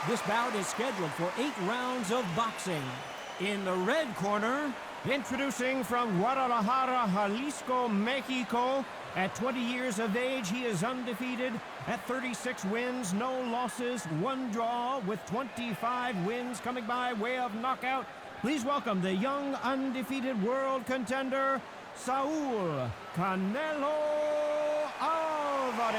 This bout is scheduled for 8 rounds of boxing. In the red corner, introducing from Guadalajara, Jalisco, Mexico. At 20 years of age, he is undefeated at 36 wins, no losses, 1 draw, with 25 wins coming by way of knockout. Please welcome the young, undefeated world contender, Saul Canelo Alvarez.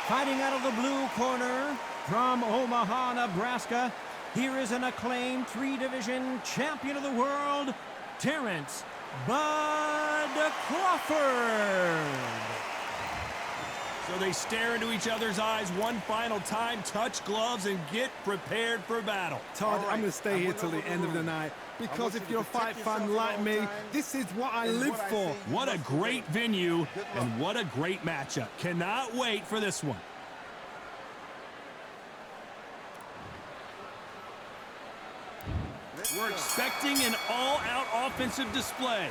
Fighting out of the blue corner, from Omaha, Nebraska, here is an acclaimed 3-division champion of the world, Terrence Bud Crawford. So they stare into each other's eyes one final time, touch gloves, and get prepared for battle. Todd, I'm going to stay here till the end of the night, because if you're a fight fan like me, this is what I live for. What a great venue, and what a great matchup. Cannot wait for this one. We're expecting an all-out offensive display.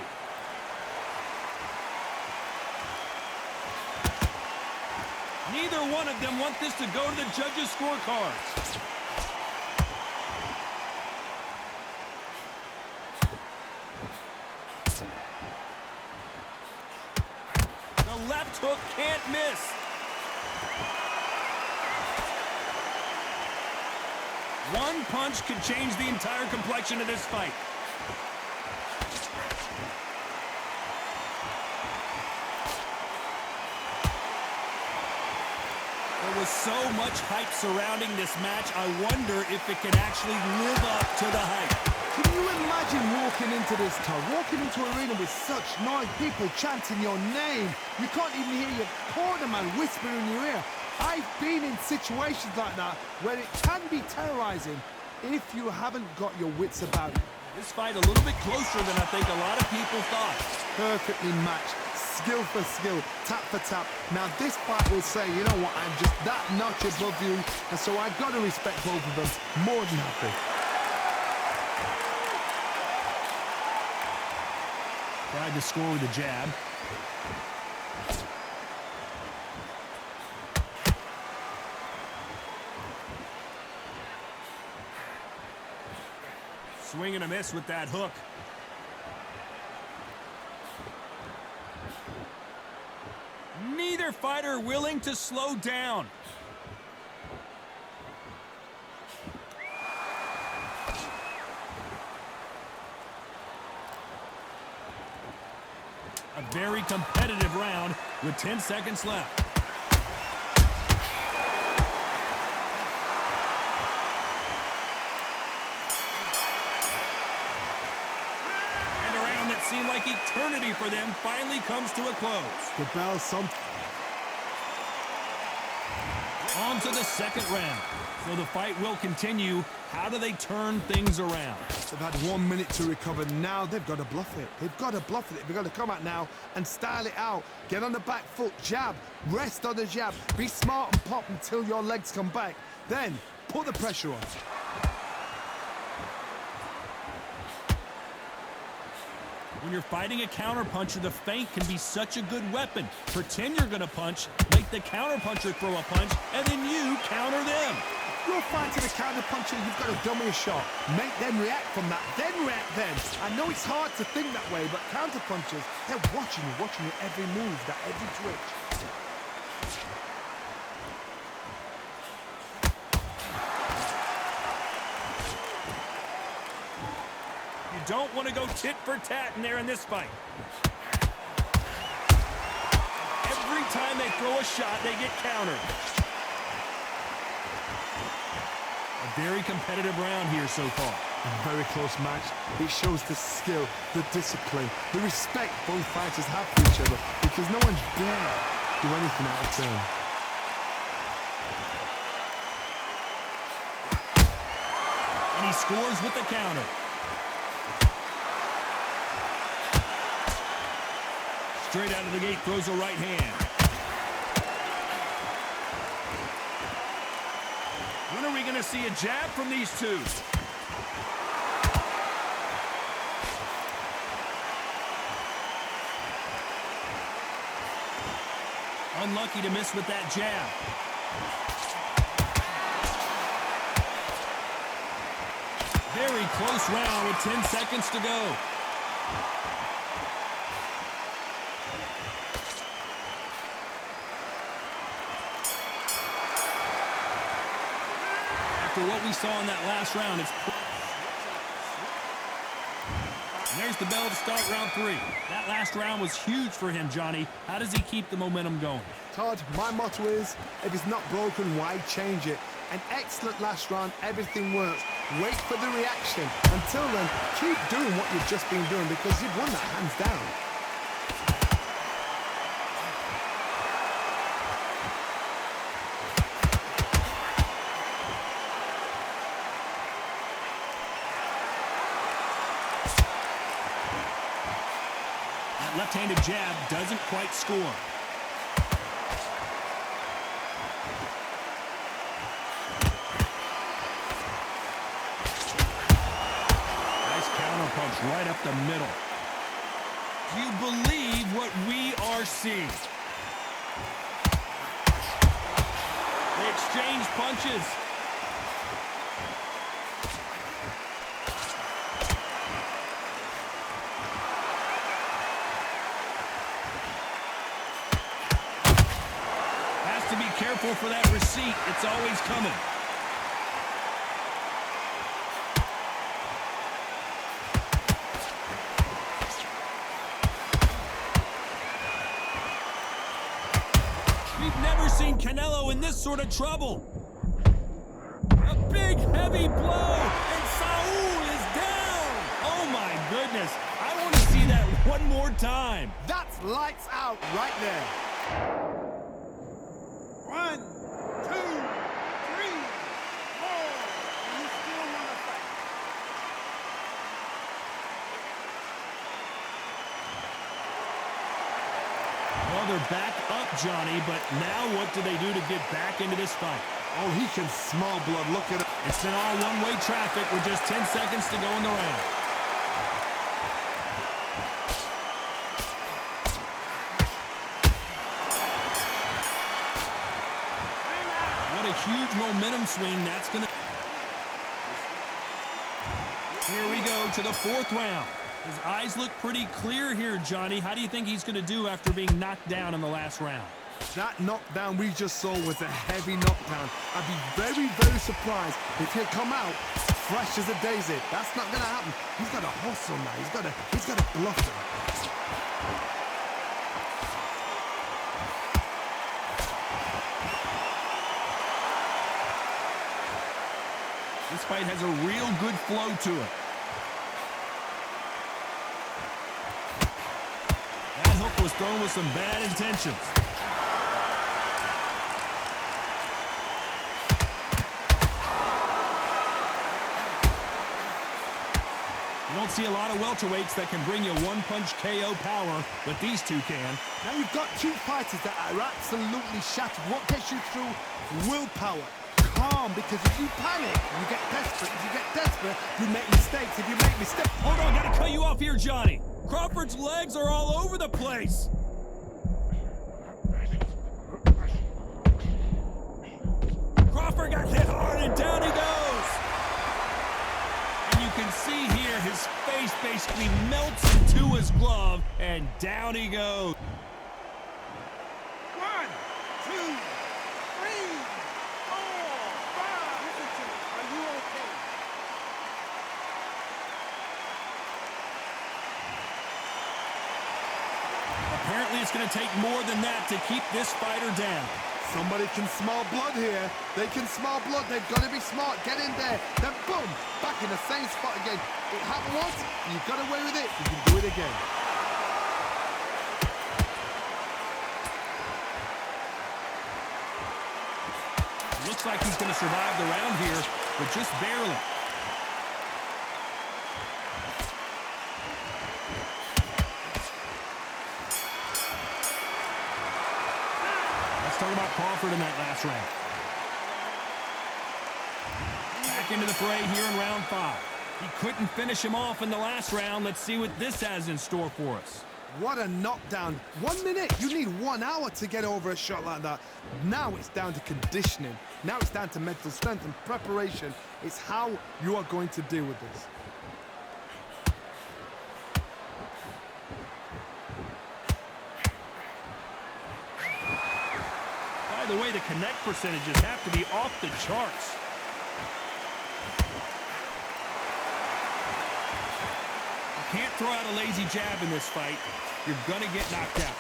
Neither one of them want this to go to the judges' scorecards. The left hook can't miss. One punch could change the entire complexion of this fight. There was so much hype surrounding this match, I wonder if it can actually live up to the hype. Can you imagine walking into this, Todd? Walking into an arena with such noise, people chanting your name. You can't even hear your corner man whispering in your ear. I've been in situations like that where it can be terrorizing if you haven't got your wits about you. This fight a little bit closer than I think a lot of people thought. Perfectly matched, skill for skill, tap for tap. Now this fight will say, you know what, I'm just that notch above you, and so I've got to respect both of them more than happy. Tried to score with a jab. Swing and a miss with that hook. Neither fighter willing to slow down. A very competitive round with 10 seconds left. Seemed like eternity for them finally comes to a close. The bell, On to the second round. So the fight will continue. How do they turn things around? They've had 1 minute to recover. Now they've got to bluff it. They've got to bluff it. They've got to come out now and style it out. Get on the back foot, jab, rest on the jab. Be smart and pop until your legs come back. Then put the pressure on. When you're fighting a counterpuncher, the feint can be such a good weapon. Pretend you're going to punch, make the counterpuncher throw a punch, and then you counter them. You're fighting a counterpuncher, you've got to dummy a shot. Make them react from that, then react then. I know it's hard to think that way, but counterpunchers, they're watching you every move, that every twitch. Don't want to go tit for tat in there in this fight. Every time they throw a shot, they get countered. A very competitive round here so far. A very close match. It shows the skill, the discipline, the respect both fighters have for each other, because no one's dare do anything out of turn. And he scores with the counter. Straight out of the gate, throws a right hand. When are we going to see a jab from these two? Unlucky to miss with that jab. Very close round with 10 seconds to go. After what we saw in that last round, it's... And there's the bell to start round 3. That last round was huge for him, Johnny. How does he keep the momentum going? Todd, my motto is, if it's not broken, why change it? An excellent last round, everything works. Wait for the reaction. Until then, keep doing what you've just been doing because you've won that hands down. That left-handed jab doesn't quite score. Punch right up the middle. Do you believe what we are seeing? They exchange punches. Has to be careful for that receipt. It's always coming. We've never seen Canelo in this sort of trouble. A big, heavy blow, and Saul is down. Oh, my goodness. I want to see that one more time. That's lights out right there. 1, 2, 3, 4. You still want to fight? Well, they're back up, Johnny, but now what do they do to get back into this fight? Oh, he can smell blood. Look at it. It's in all one-way traffic with just 10 seconds to go in the round. What a huge momentum swing that's going to... Here we go to the 4th round. His eyes look pretty clear here, Johnny. How do you think he's going to do after being knocked down in the last round? That knockdown we just saw was a heavy knockdown. I'd be very, very surprised if he'll come out fresh as a daisy. That's not going to happen. He's got to hustle now. He's got to bluff him. This fight has a real good flow to it. That hook was thrown with some bad intentions. You don't see a lot of welterweights that can bring you one-punch KO power, but these two can. Now you've got two fighters that are absolutely shattered. What gets you through? Willpower. Calm, because if you panic, you get desperate. If you get desperate, you make mistakes. If you make mistakes... Hold on, gotta cut you off here, Johnny. Crawford's legs are all over the place. Crawford got hit hard and down he goes. And you can see here his face basically melts into his glove and down he goes. 1, 2, 3, 4, 5. Listen to me. Are you okay? Apparently it's going to take more than that to keep this fighter down. Somebody can smell blood here. They can smell blood. They've got to be smart. Get in there. Then boom, back in the same spot again. It happened once. You got away with it. You can do it again. Looks like he's going to survive the round here, but just barely. Let's talk about Crawford in that last round. Back into the fray here in round 5. He couldn't finish him off in the last round. Let's see what this has in store for us. What a knockdown. 1 minute, you need 1 hour to get over a shot like that. Now it's down to conditioning. Now it's down to mental strength and preparation. It's how you are going to deal with this. By the way, the connect percentages have to be off the charts. You can't throw out a lazy jab in this fight. You're gonna get knocked out.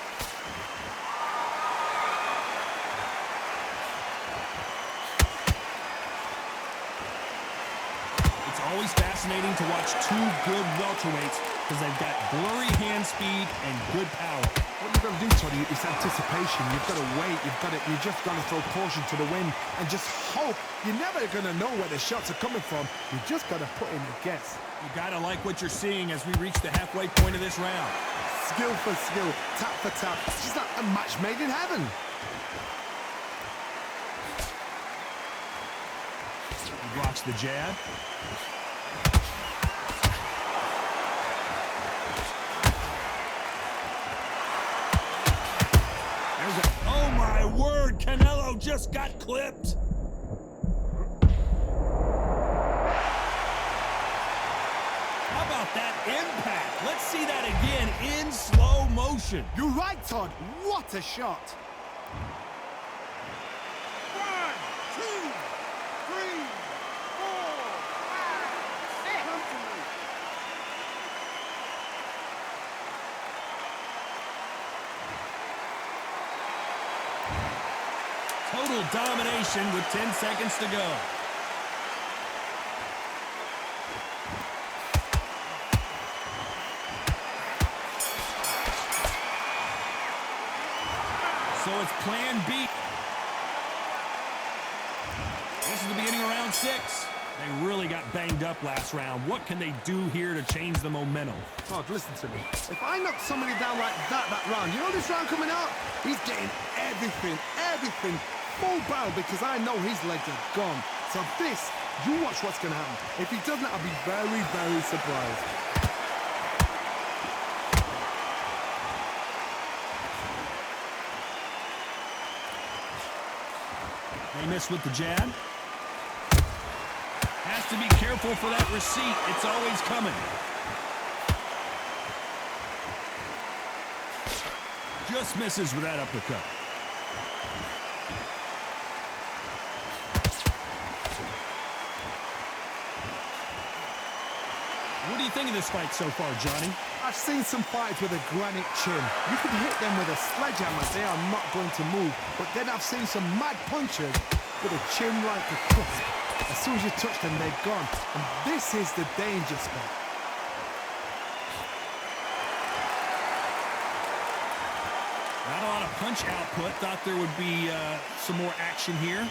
It's always fascinating to watch two good welterweights because they've got blurry hand speed and good power. What you've got to do, Toddy, is anticipation. You've got to wait. You just got to throw caution to the wind and just hope. You're never going to know where the shots are coming from. You just got to put in a guess. You gotta like what you're seeing as we reach the halfway point of this round. Skill for skill, tap for tap. It's just like a match made in heaven. He blocks the jab. Oh my word, Canelo just got clipped. How about that impact? Let's see that again in slow motion. You're right, Todd. What a shot. 1, 2, 3, 4, 5, 6. Come to me. Total domination with 10 seconds to go. So it's plan B. This is the beginning of round 6. They really got banged up last round. What can they do here to change the momentum? Todd, listen to me. If I knock somebody down like that round, you know this round coming up? He's getting everything, full barrel, because I know his legs are gone. So this, you watch what's going to happen. If he doesn't, I'll be very, very surprised. They miss with the jab. Has to be careful for that receipt. It's always coming. Just misses with that uppercut. What do you think of this fight so far, Johnny? I've seen some fights with a granite chin. You can hit them with a sledgehammer, they are not going to move. But then I've seen some mad punchers with a chin like a crisp. As soon as you touch them, they're gone. And this is the danger spot. Not a lot of punch output. Thought there would be some more action here.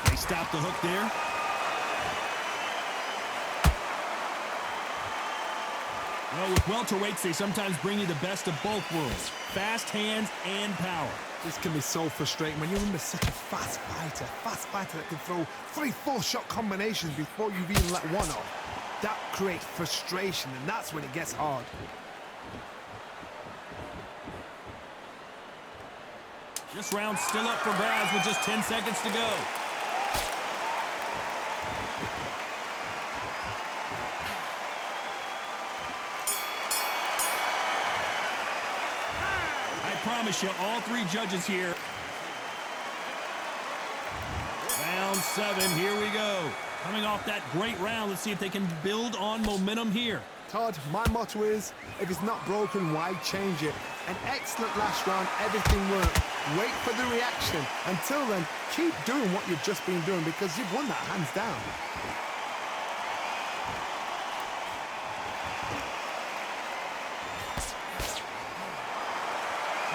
They stop the hook there. Well, with welterweights, they sometimes bring you the best of both worlds. Fast hands and power. This can be so frustrating when you're under such a fast fighter that can throw 3-4 shot combinations before you've even let one off. That creates frustration, and that's when it gets hard. This round's still up for grabs with just 10 seconds to go. I promise you, all three judges here. Round 7, here we go. Coming off that great round, let's see if they can build on momentum here. Todd, my motto is, if it's not broken, why change it? An excellent last round, everything worked. Wait for the reaction. Until then, keep doing what you've just been doing because you've won that hands down.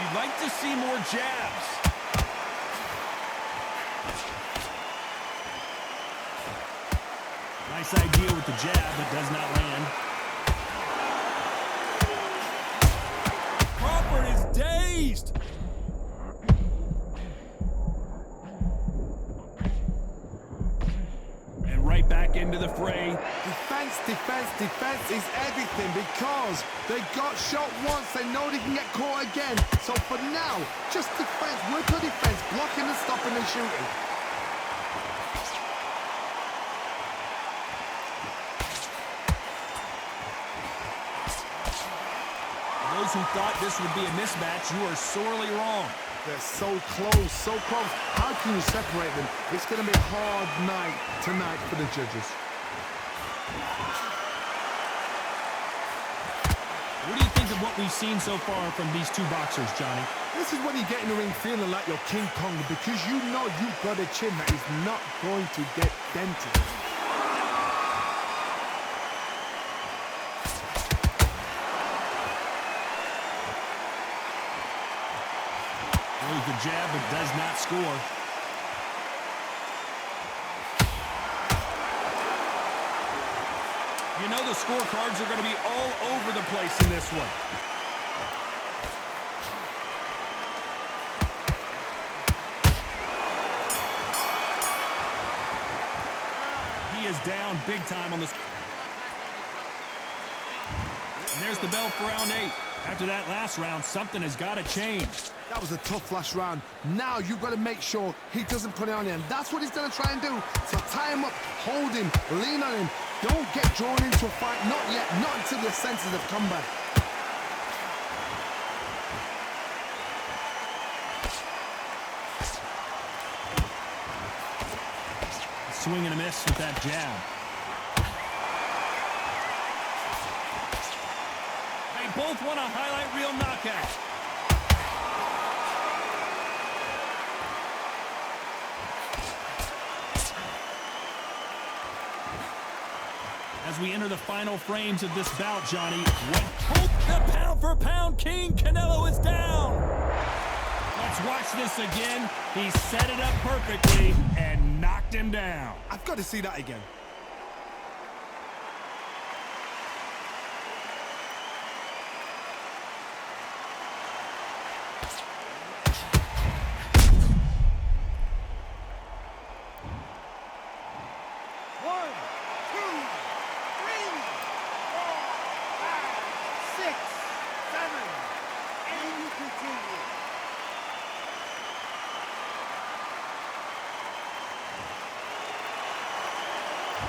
You'd like to see more jabs. Nice idea with the jab, but does not land. Crawford is dazed. Defense is everything because they got shot once, they know they can get caught again. So for now, just defense, work on defense, blocking and stopping and shooting. Those who thought this would be a mismatch, you are sorely wrong. They're so close, so close. How can you separate them? It's going to be a hard night tonight for the judges. What do you think of what we've seen so far from these two boxers, Johnny? This is when you get in the ring feeling like you're King Kong because you know you've got a chin that is not going to get dented. Throws the jab but does not score. You know the scorecards are going to be all over the place in this one. He is down big time on this. And there's the bell for round 8. After that last round, something has got to change. That was a tough last round. Now you've got to make sure he doesn't put it on you. And that's what he's going to try and do. So tie him up, hold him, lean on him. Don't get drawn into a fight. Not yet. Not until your senses have come back. Swing and a miss with that jab. They both want a highlight reel knockout. As we enter the final frames of this bout, Johnny, the pound-for-pound king, Canelo, is down. Let's watch this again. He set it up perfectly and knocked him down. I've got to see that again.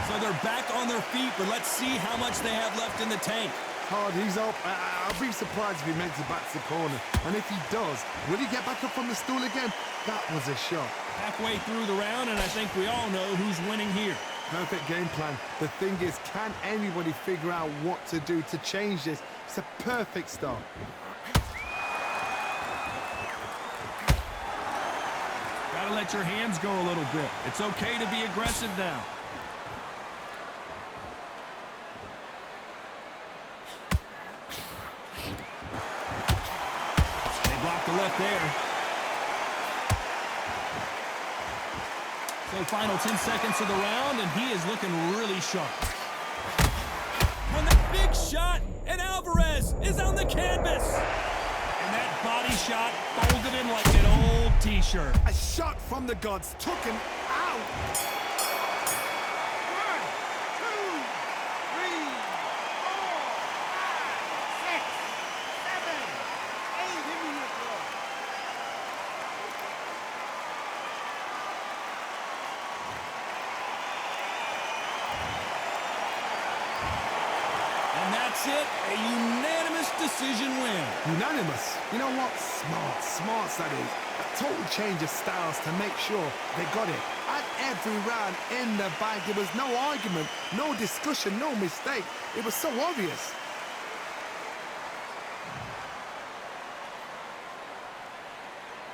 So they're back on their feet, but let's see how much they have left in the tank. Hard, he's up. I'll be surprised if he makes it back to the corner. And if he does, will he get back up from the stool again? That was a shot. Halfway through the round, and I think we all know who's winning here. Perfect game plan. The thing is, can anybody figure out what to do to change this? It's a perfect start. Gotta let your hands go a little bit. It's okay to be aggressive now. Left there. So final 10 seconds of the round, and he is looking really sharp. On that big shot, and Alvarez is on the canvas. And that body shot folded him like an old t-shirt. A shot from the gods took him out. 1, 2, 3, 4, 5, 6, 7, 8. That's it, a unanimous decision win. Unanimous? You know what? Smart that is. A total change of styles to make sure they got it. At every round in the bag, there was no argument, no discussion, no mistake. It was so obvious.